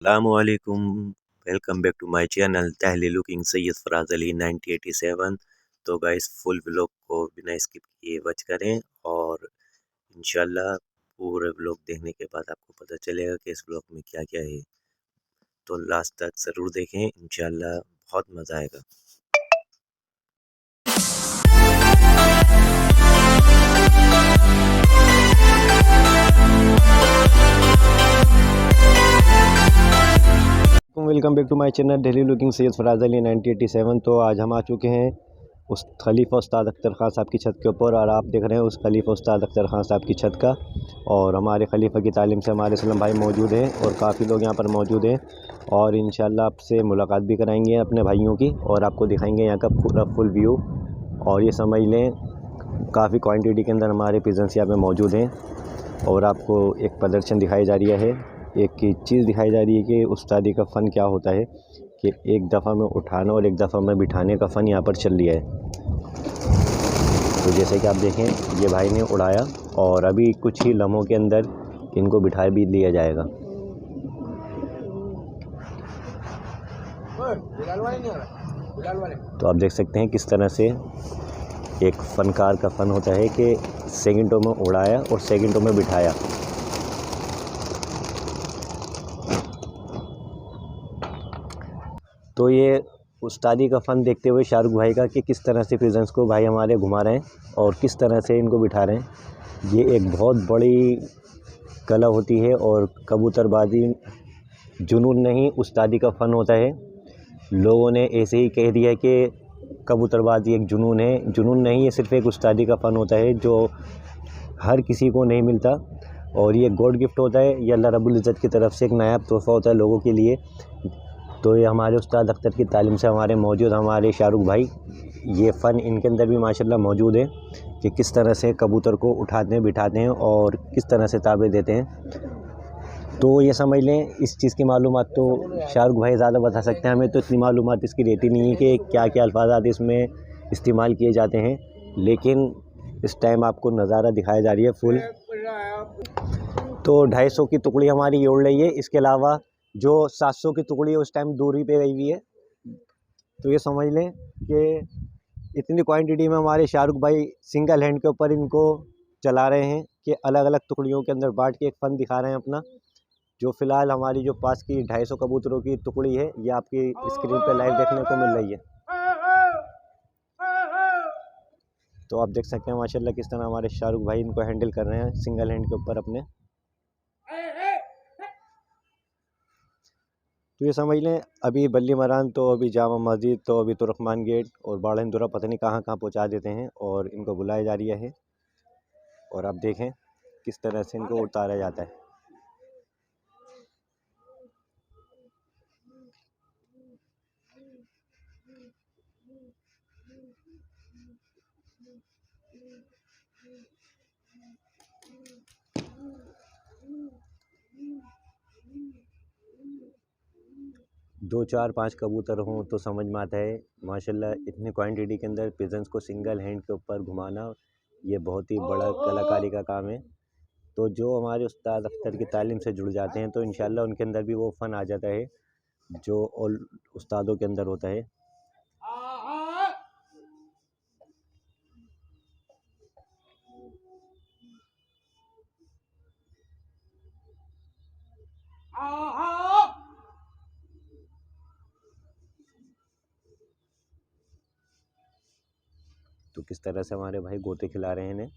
Assalamualaikum. Welcome back to my channel Tahlil looking Syed Faraz Ali 1987। तो guys full vlog को बिना skip किए वॉच करें और इंशाल्लाह पूरे व्लॉग देखने के बाद आपको पता चलेगा कि इस व्लॉग में क्या क्या है। तो लास्ट तक ज़रूर देखें, इंशाल्लाह बहुत मज़ा आएगा। Welcome back to my channel daily looking Syed Faraz Ali 1987। तो आज हम आ चुके हैं उस खलीफा उस्ताद अख्तर ख़ान साहब की छत के ऊपर और आप देख रहे हैं उस खलीफा उस्ताद अख्तर ख़ान साहब की छत का। और हमारे खलीफा की तालीम से हमारे सलम भाई मौजूद हैं और काफ़ी लोग यहाँ पर मौजूद हैं और इंशाल्लाह आपसे मुलाकात भी कराएंगे अपने भाइयों की और आपको दिखाएंगे यहाँ का पूरा फुल व्यू। और ये समझ लें काफ़ी क्वांटिटी के अंदर हमारे पिजन्स यहाँ पे मौजूद हैं और आपको एक प्रदर्शन दिखाई जा रही है, एक चीज़ दिखाई जा रही है कि उस्तादी का फ़न क्या होता है कि एक दफ़ा में उठाना और एक दफ़ा में बिठाने का फ़न यहाँ पर चल लिया है। तो जैसे कि आप देखें ये भाई ने उड़ाया और अभी कुछ ही लम्हों के अंदर इनको बिठा भी लिया जाएगा। तो आप देख सकते हैं किस तरह से एक फ़नकार का फ़न होता है कि सेकंडों में उड़ाया और सेकंडों में बिठाया। तो ये उस्तादी का फ़न देखते हुए शाहरुख भाई का कि किस तरह से पिजन्स को भाई हमारे घुमा रहे हैं और किस तरह से इनको बिठा रहे हैं। ये एक बहुत बड़ी कला होती है और कबूतरबाजी जुनून नहीं उस्तादी का फ़न होता है। लोगों ने ऐसे ही कह दिया कि कबूतरबाजी एक जुनून है, जुनून नहीं, ये सिर्फ़ एक उस्तादी का फ़न होता है जो हर किसी को नहीं मिलता और ये गॉड गिफ्ट होता है, ये अल्लाह रब्बुल इज़्ज़त की तरफ से एक नायाब तोहफ़ा होता है लोगों के लिए। तो ये हमारे उस्ताद अख्तर की तालीम से हमारे मौजूद हमारे शाहरुख भाई, ये फ़न इनके अंदर भी माशाल्लाह मौजूद है कि किस तरह से कबूतर को उठाते हैं, बिठाते हैं और किस तरह से ताबे देते हैं। तो ये समझ लें इस चीज़ की मालूमात तो शाहरुख भाई ज़्यादा बता सकते हैं, हमें तो इतनी मालूमात इसकी रहती नहीं है कि क्या क्या अल्फाज़ात इसमें इस्तेमाल किए जाते हैं। लेकिन इस टाइम आपको नज़ारा दिखाया जा रही है फुल। तो 250 की टुकड़ी हमारी उड़ रही है, इसके अलावा जो 700 की टुकड़ी है उस टाइम दूरी पे गई हुई है। तो ये समझ लें कि इतनी क्वांटिटी में हमारे शाहरुख भाई सिंगल हैंड के ऊपर इनको चला रहे हैं कि अलग अलग टुकड़ियों के अंदर बांट के एक फ़न दिखा रहे हैं अपना। जो फ़िलहाल हमारी जो पास की 250 कबूतरों की टुकड़ी है ये आपकी स्क्रीन पे लाइव देखने को मिल रही है। तो आप देख सकते हैं माशाल्लाह किस तरह हमारे शाहरुख भाई इनको हैंडल कर रहे हैं सिंगल हैंड के ऊपर अपने। तो ये समझ लें अभी बल्ली मरान तो अभी जामा मस्जिद तो अभी तुर्कमान गेट और बाड़ा हिंदुरा पता नहीं कहाँ कहाँ पहुँचा देते हैं और इनको बुलाया जा रहा है और आप देखें किस तरह से इनको उतारा जाता है। दो चार पांच कबूतर हों तो समझ में आता है। माशाल्लाह इतनी क्वांटिटी के अंदर पिजन्स को सिंगल हैंड के ऊपर घुमाना ये बहुत ही बड़ा कलाकारी का काम है। तो जो हमारे उस्ताद अख्तर की तालीम से जुड़ जाते हैं तो इंशाल्लाह उनके अंदर भी वो फ़न आ जाता है जो और उस्तादों के अंदर होता है। तो किस तरह से हमारे भाई गोते खिला रहे हैं इन्हें,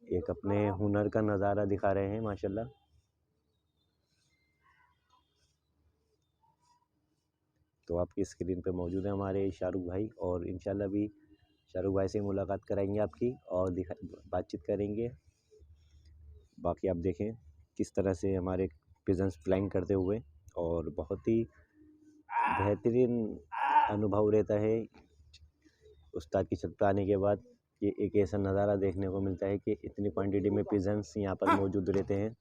एक अपने हुनर का नज़ारा दिखा रहे हैं माशाल्लाह। तो आपकी स्क्रीन पे मौजूद है हमारे शाहरुख भाई और इंशाल्लाह भी शाहरुख भाई से मुलाकात कराएंगे आपकी और बातचीत करेंगे। बाकी आप देखें किस तरह से हमारे पिजन्स फ्लाइंग करते हुए और बहुत ही बेहतरीन अनुभव रहता है उस्ताद की छत पर आने के बाद। ये एक ऐसा नज़ारा देखने को मिलता है कि इतनी क्वांटिटी में पिजन्स यहाँ पर मौजूद रहते हैं।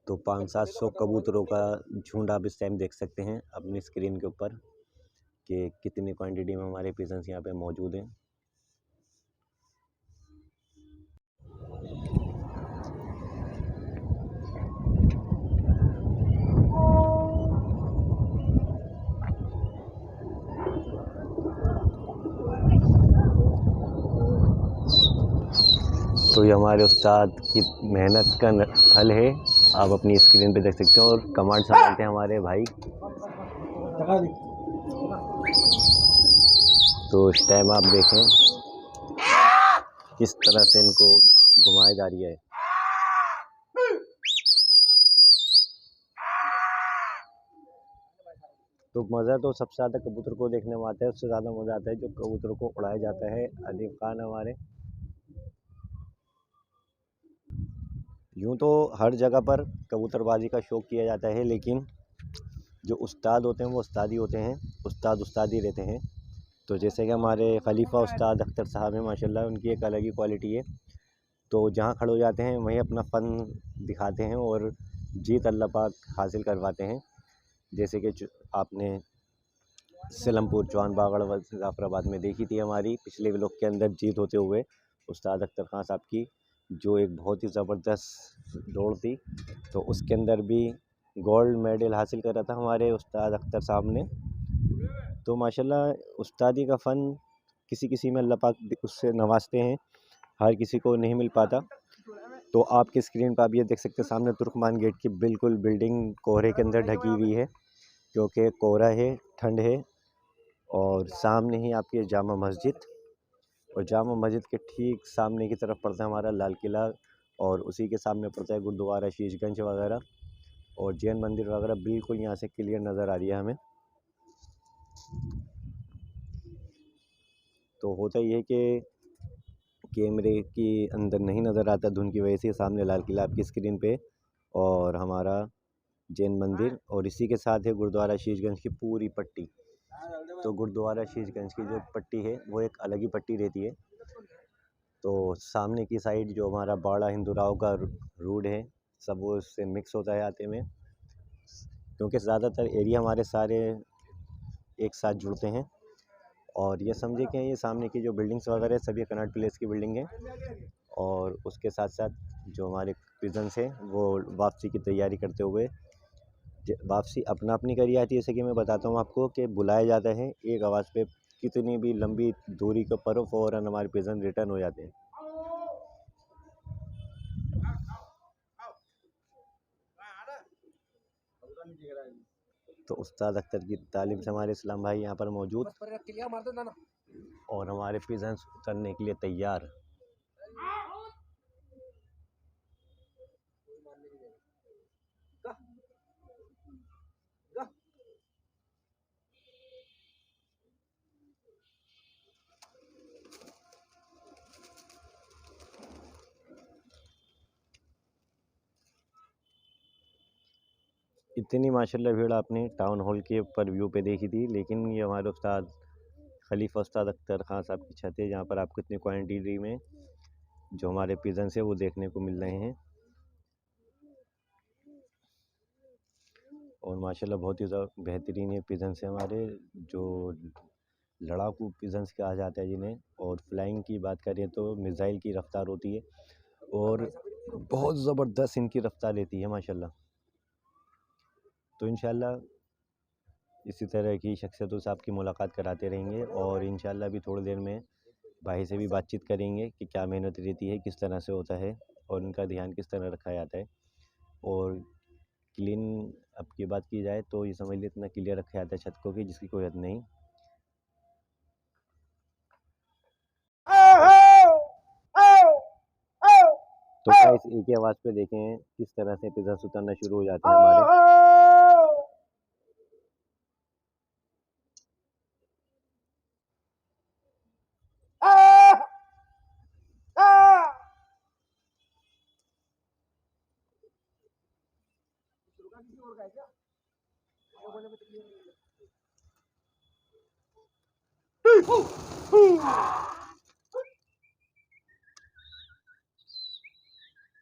तो तो 500-700 कबूतरों का झुंड आप इस टाइम देख सकते हैं अपनी स्क्रीन के ऊपर कि कितनी क्वांटिटी में हमारे पिजन्स यहाँ पे मौजूद हैं। तो ये हमारे उस्ताद की मेहनत का फल है, आप अपनी स्क्रीन पे देख सकते हो। और कमांड संभालते हैं हमारे भाई। तो इस टाइम आप देखें किस तरह से इनको घुमाई जा रही है। तो मज़ा तो सबसे ज़्यादा कबूतर को देखने में आता है, उससे ज़्यादा मज़ा आता है जो कबूतर को उड़ाया जाता है। अदीब खान हमारे, यूँ तो हर जगह पर कबूतरबाजी का शौक़ किया जाता है, लेकिन जो उस्ताद होते हैं वो उस्ताद ही होते हैं, उस्ताद उस्ताद ही रहते हैं। तो जैसे कि हमारे खलीफा उस्ताद अख्तर साहब हैं माशाल्लाह, उनकी एक अलग ही क्वालिटी है। तो जहाँ खड़े हो जाते हैं वहीं अपना फ़न दिखाते हैं और जीत अल्लाह पाक हासिल करवाते हैं। जैसे कि आपने सिलमपुर चौहान बागड़ ज़ाफ़राबाद में देखी थी हमारी पिछले व्लॉग के अंदर जीत होते हुए उस्ताद अख्तर खान साहब की, जो एक बहुत ही ज़बरदस्त दौड़ थी। तो उसके अंदर भी गोल्ड मेडल हासिल करा था हमारे उस्ताद अख्तर साहब ने। तो माशाल्लाह उस्तादी का फ़न किसी किसी में अल्लाह पाक उससे नवाजते हैं, हर किसी को नहीं मिल पाता। तो आपकी स्क्रीन पर आप ये देख सकते हैं सामने तुर्कमान गेट की बिल्कुल बिल्डिंग कोहरे के अंदर ढकी हुई है, क्योंकि कोहरा है, ठंड है। और सामने ही आपकी जामा मस्जिद, और जामा मस्जिद के ठीक सामने की तरफ पड़ता है हमारा लाल किला, और उसी के सामने पड़ता है गुरुद्वारा शीशगंज वगैरह और जैन मंदिर वगैरह। बिल्कुल यहाँ से क्लियर नज़र आ रही है हमें। तो होता ये है कि कैमरे के अंदर नहीं नज़र आता धुंध की वजह से। सामने लाल किला आपकी स्क्रीन पे और हमारा जैन मंदिर, और इसी के साथ है गुरुद्वारा शीशगंज की पूरी पट्टी। तो गुरुद्वारा शीशगंज की जो पट्टी है वो एक अलग ही पट्टी रहती है। तो सामने की साइड जो हमारा बाड़ा हिंदुराव का रोड है सब वो उससे मिक्स होता है आते में, क्योंकि ज़्यादातर एरिया हमारे सारे एक साथ जुड़ते हैं। और ये समझे कि ये सामने की जो बिल्डिंग्स वगैरह सभी कनॉट प्लेस की बिल्डिंग है। और उसके साथ साथ जो हमारे पिजन्स हैं वो वापसी की तैयारी करते हुए वापसी अपना अपनी करी आती है। जैसे कि मैं बताता हूँ आपको कि बुलाया जाता है एक आवाज़ पे, कितनी भी लंबी दूरी के ऊपर हो फ़ौरन हमारे पिजन रिटर्न हो जाते हैं। तो उस्ताद अख्तर की तालीम से हमारे इस्लाम भाई यहाँ पर मौजूद, और हमारे पिजन्स उतरने के लिए तैयार। इतनी माशाल्लाह भीड़ आपने टाउन हॉल के ऊपर व्यू पे देखी थी, लेकिन ये हमारे उस्ताद खलीफा उस्ताद अख्तर खान साहब की छत है, जहाँ पर आपको इतनी क्वांटिटी में जो हमारे पिजन्स है वो देखने को मिल रहे हैं। और माशाल्लाह बहुत ही बेहतरीन ये पिजन्स हैं हमारे, जो लड़ाकू पिजन्स कहा जाता है जिन्हें। और फ्लाइंग की बात करें तो मिसाइल की रफ्तार होती है, और बहुत ज़बरदस्त इनकी रफ्तार रहती है माशाल्लाह। तो इंशाल्लाह इसी तरह की शख्सियतों से आपकी मुलाकात कराते रहेंगे, और इंशाल्लाह भी थोड़ी देर में भाई से भी बातचीत करेंगे कि क्या मेहनत रहती है, किस तरह से होता है, और उनका ध्यान किस तरह रखा जाता है। और क्लीन अप की बात की जाए तो ये समझ लीजिए इतना क्लियर रखा जाता है छत को कि जिसकी कोई हद नहीं। तो गाइस एक ही आवाज़ पे देखें किस तरह से पिज़्ज़ा उतरना शुरू हो जाते हैं हमारे।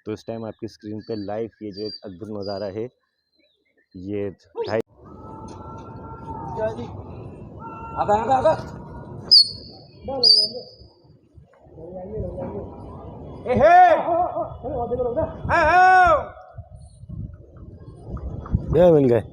तो इस टाइम आपकी स्क्रीन पे लाइव ये जो एक अद्भुत नज़ारा है, ये 2.5 मिल गए।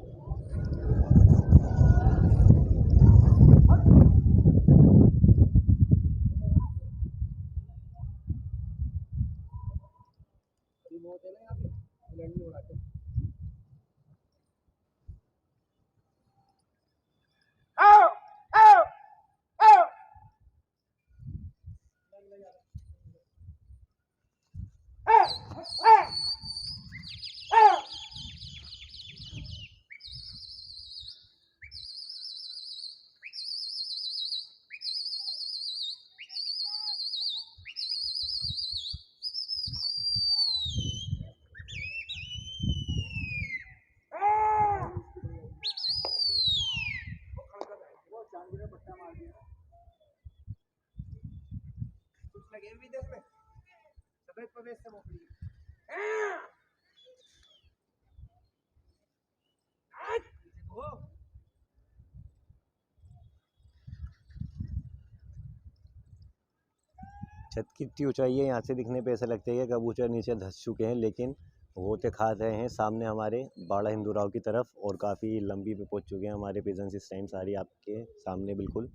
छत की इतनी ऊंचाई है, यहाँ से दिखने पे ऐसा लगता है कि कबूतर नीचे धंस चुके हैं, लेकिन होते खा रहे हैं सामने हमारे बाड़ा हिंदूराव की तरफ, और काफ़ी लंबी पे पहुँच चुके हैं हमारे पिजन्स इस टाइम, सारी आपके सामने बिल्कुल,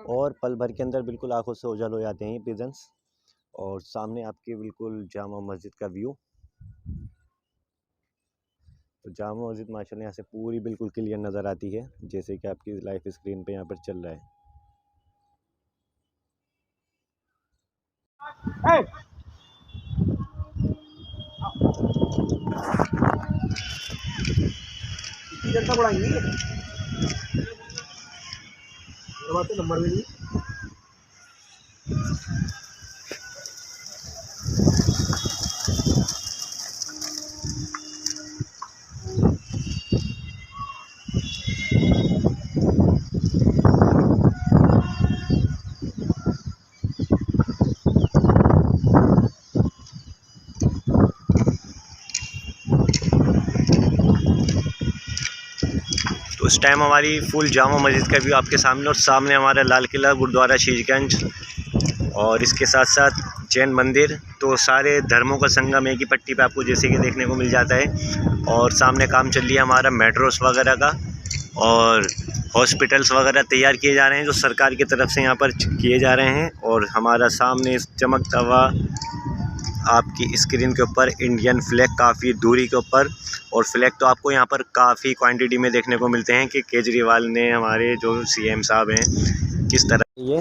और पल भर के अंदर बिल्कुल आंखों से ओझल हो जाते हैं ये पिजन्स। और सामने आपके बिल्कुल जामा मस्जिद का व्यू, तो जामा मस्जिद माशाल्लाह यहाँ से पूरी बिल्कुल क्लियर नज़र आती है, जैसे कि आपकी लाइव स्क्रीन पे यहाँ पर चल रहा है। नंबर में तो इस टाइम हमारी फुल जामा मस्जिद का व्यू आपके सामने, और सामने हमारा लाल किला, गुरुद्वारा शीशगंज, और इसके साथ साथ जैन मंदिर। तो सारे धर्मों का संगम एक ही पट्टी पे आपको जैसे कि देखने को मिल जाता है। और सामने काम चल रही है हमारा मेट्रोस वगैरह का, और हॉस्पिटल्स वगैरह तैयार किए जा रहे हैं जो सरकार की तरफ से यहाँ पर किए जा रहे हैं। और हमारा सामने चमकता हुआ आपकी स्क्रीन के ऊपर इंडियन फ्लैग काफ़ी दूरी के ऊपर, और फ्लैग तो आपको यहाँ पर काफ़ी क्वांटिटी में देखने को मिलते हैं कि केजरीवाल ने, हमारे जो सीएम साहब हैं, किस तरह ये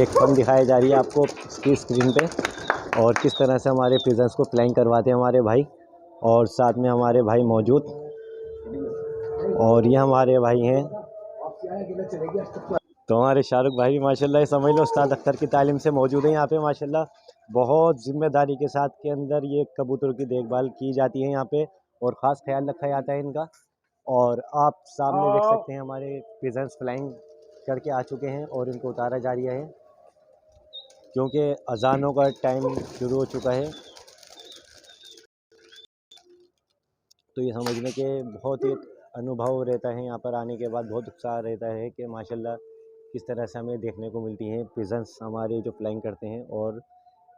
एक फन दिखाई जा रही है आपको इसकी स्क्रीन पे, और किस तरह से हमारे पिजन्स को फ्लाइंग करवाते हैं हमारे भाई, और साथ में हमारे भाई मौजूद, और ये हमारे भाई हैं तो हमारे शाहरुख भाई माशाल्लाह, समझ लो उस्ताद अख्तर की तालीम से मौजूद हैं यहाँ पे माशाल्लाह। बहुत ज़िम्मेदारी के साथ के अंदर ये कबूतरों की देखभाल की जाती है यहाँ पे, और ख़ास ख्याल रखा जाता है इनका। और आप सामने देख सकते हैं हमारे पिजन्स फ्लाइंग करके आ चुके हैं, और इनको उतारा जा रहा है क्योंकि अजानों का टाइम शुरू हो चुका है। तो ये समझने के बहुत ही अनुभव रहता है यहाँ पर आने के बाद, बहुत उत्साह रहता है कि माशाल्लाह किस तरह से हमें देखने को मिलती हैं पिजन्स हमारे जो फ्लाइंग करते हैं। और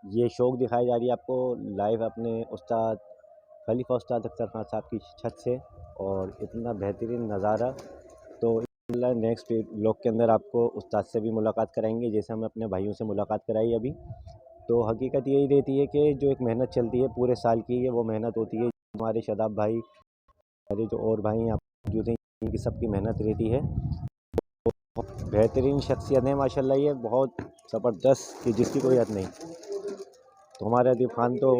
ये शौक दिखाई जा रही है आपको लाइव अपने उस्ताद खलीफा उस्ताद अख्तर खान साहब की छत से, और इतना बेहतरीन नज़ारा। तो नेक्स्ट व्लॉग के अंदर आपको उस्ताद से भी मुलाकात कराएंगे, जैसे हमें अपने भाइयों से मुलाकात कराई अभी। तो हकीकत यही रहती है कि जो एक मेहनत चलती है पूरे साल की, ये वो मेहनत होती है। हमारे शदाब भाई, हमारे जो और भाई यहाँ मौजूद हैं, इनकी सबकी मेहनत रहती है। तो बेहतरीन शख्सियत है माशाल्लाह, ये बहुत ज़बरदस्त कि जिसकी कोई हद नहीं। तो हमारा अदीब खान तो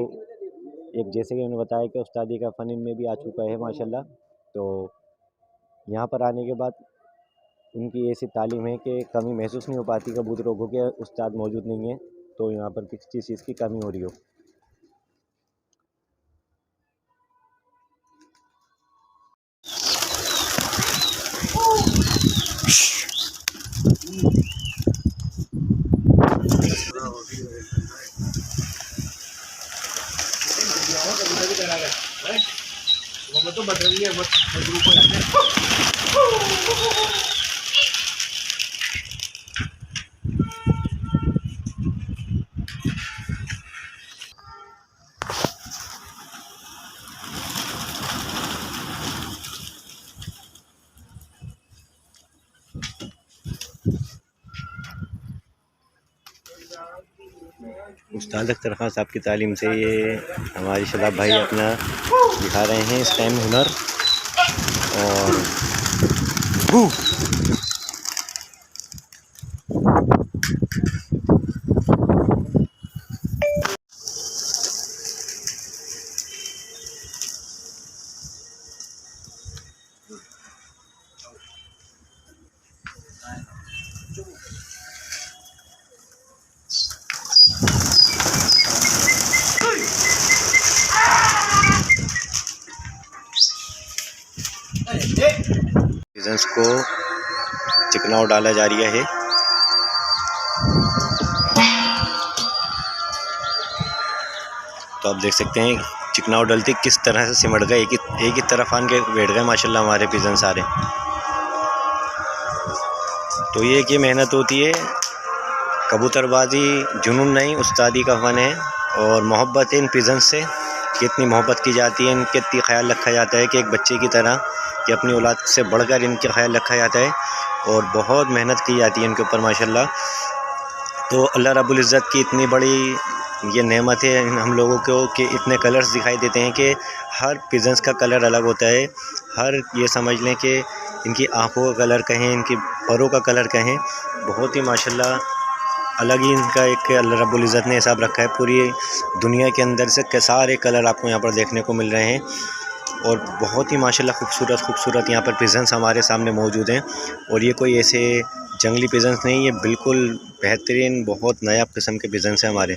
एक, जैसे कि मैंने बताया कि उस्तादी का फ़न इनमें भी आ चुका है माशाल्लाह। तो यहाँ पर आने के बाद उनकी ऐसी तालीम है कि कमी महसूस नहीं हो पाती कबूतरों को कि उस्ताद मौजूद नहीं है, तो यहाँ पर किसी चीज़ की कमी हो रही हो। उस्ताद अख्तर खान साहब की तालीम से ये हमारे शदाब भाई अपना दिखा रहे हैं इस टाइम हुनर। और पिजन्स को चिकनाव डाला जा रहा है। तो आप देख सकते हैं चिकनाव डलती किस तरह से सिमट गए, एक ही तरफ आन के बैठ गए माशाल्लाह हमारे पिजन सारे। तो ये कि मेहनत होती है, कबूतरबाजी जुनून नहीं उस्तादी का फ़न है। और मोहब्बत इन पिजन से कितनी मोहब्बत की जाती है, इनके इतनी ख्याल रखा जाता है कि एक बच्चे की तरह कि अपनी औलाद से बढ़कर इनका ख्याल रखा जाता है। और बहुत मेहनत की जाती है इनके ऊपर माशाल्लाह। तो अल्लाह रब्बुल इज़्ज़त की इतनी बड़ी ये नेमत है हम लोगों को कि इतने कलर्स दिखाई देते हैं कि हर पिजन्स का कलर अलग होता है। हर ये समझ लें कि इनकी आँखों का कलर कहें, इनकी परों का कलर कहें, बहुत ही माशाल्लाह अलग ही इनका एक अल्लाह रब्बुल इज़्ज़त ने हिसाब रखा है। पूरी दुनिया के अंदर से के सारे कलर आपको यहाँ पर देखने को मिल रहे हैं। और बहुत ही माशाल्लाह खूबसूरत यहाँ पर पिजन्स हमारे सामने मौजूद हैं। और ये कोई ऐसे जंगली पिजन्स नहीं, ये बिल्कुल बेहतरीन बहुत नया किस्म के पिजन्स हैं हमारे।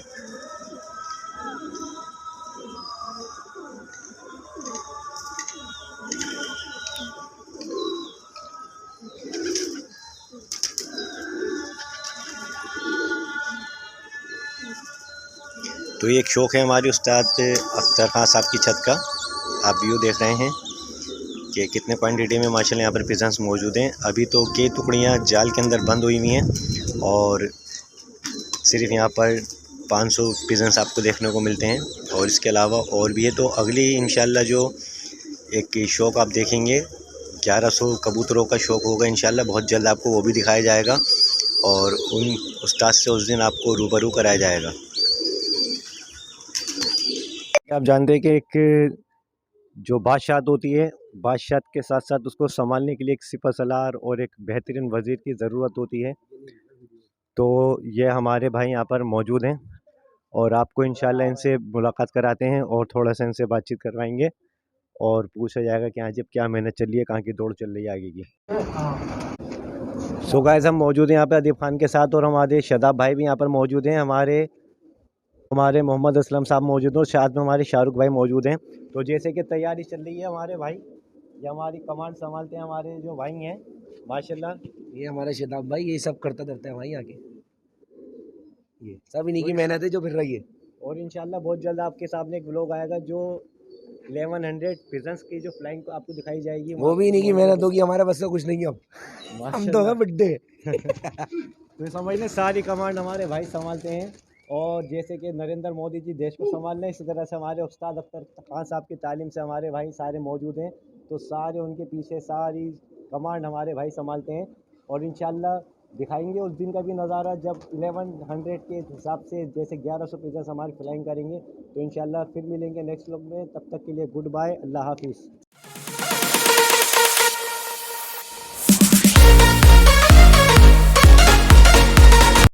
तो ये एक शौक़ है हमारे उस्ताद अख्तर खान साहब की छत का। आप व्यू देख रहे हैं कि कितने क्वांटिटी में माशाल्लाह यहाँ पर पिजन्स मौजूद हैं। अभी तो कई टुकड़ियाँ जाल के अंदर बंद हुई हुई हैं और सिर्फ यहाँ पर 500 पिजन्स आपको देखने को मिलते हैं। और इसके अलावा और भी है। तो अगली इंशाल्लाह जो एक शौक़ आप देखेंगे 1100 कबूतरों का शौक़ होगा इंशाल्लाह, बहुत जल्द आपको वो भी दिखाया जाएगा और उन उस्ताद से उस दिन आपको रूबरू कराया जाएगा। आप जानते हैं कि एक जो बादशाहत होती है, बादशाहत के साथ साथ उसको संभालने के लिए एक सिपह सलार और एक बेहतरीन वज़ीर की ज़रूरत होती है। तो ये हमारे भाई यहाँ पर मौजूद हैं और आपको इंशाल्लाह इनसे मुलाकात कराते हैं और थोड़ा सा इनसे बातचीत करवाएंगे और पूछा जाएगा कि आज क्या मेहनत चल रही है, कहाँ की दौड़ चल रही है आगे की। सो गाइस हम मौजूद हैं यहाँ पे अदीब खान के साथ और हमारे शदाब भाई भी यहाँ पर मौजूद हैं। हमारे मोहम्मद असलम साहब मौजूद हैं और साथ में हमारे शाहरुख भाई मौजूद हैं। तो जैसे कि तैयारी चल रही है हमारे भाई, ये हमारी कमांड संभालते हैं हमारे जो भाई हैं माशाल्लाह। ये हमारे शदाब भाई ये सब करता है भाई आके, ये सब इन्हीं की मेहनत है जो फिर रही है। और इंशाल्लाह बहुत जल्द आपके सामने एक व्लॉग आएगा जो 1100 पिजन्स की जो फ्लाइंग को आपको दिखाई जाएगी, वो भी इन्हीं की मेहनत होगी, हमारे बस का कुछ नहीं है। अब हम तो है बड्डे। तो समझ लें सारी कमांड हमारे भाई संभालते हैं। और जैसे कि नरेंद्र मोदी जी देश को संभाल रहे हैं, इसी तरह से हमारे उस्ताद अख्तर खान साहब की तालीम से हमारे भाई सारे मौजूद हैं। तो सारे उनके पीछे सारी कमांड हमारे भाई संभालते हैं। और इंशाल्लाह दिखाएंगे उस दिन का भी नज़ारा जब 1100 के हिसाब से जैसे 1100 पिजन्स हमारी फ्लाइंग करेंगे। तो इंशाल्लाह फिर मिलेंगे नेक्स्ट व्लॉग में, तब तक के लिए गुड बाय, अल्लाह हाफिज़।